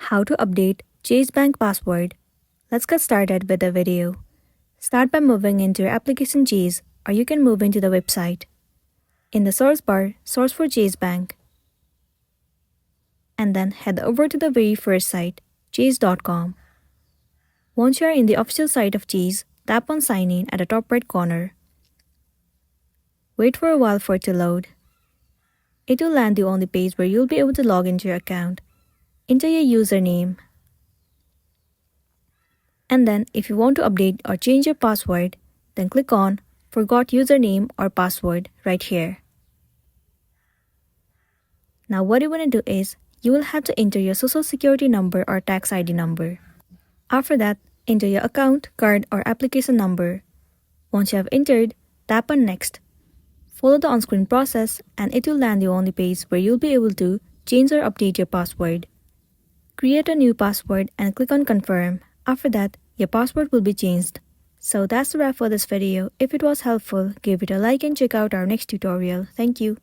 How to update Chase Bank password. Let's get started with the video. Start by moving into your application Chase, or you can move into the website. In the source bar, search for Chase Bank. And then head over to the very first site, chase.com. Once you are in the official site of Chase, tap on Sign In at the top right corner. Wait for a while for it to load. It will land you on the page where you'll be able to log into your account. Enter your username. And then if you want to update or change your password, then click on Forgot Username or Password right here. Now what you want to do is, you will have to enter your social security number or tax ID number. After that, enter your account, card, or application number. Once you have entered, tap on Next. Follow the on-screen process and it will land you on the page where you'll be able to change or update your password. Create a new password and click on Confirm. After that, your password will be changed. So that's the wrap for this video. If it was helpful, give it a like and check out our next tutorial. Thank you.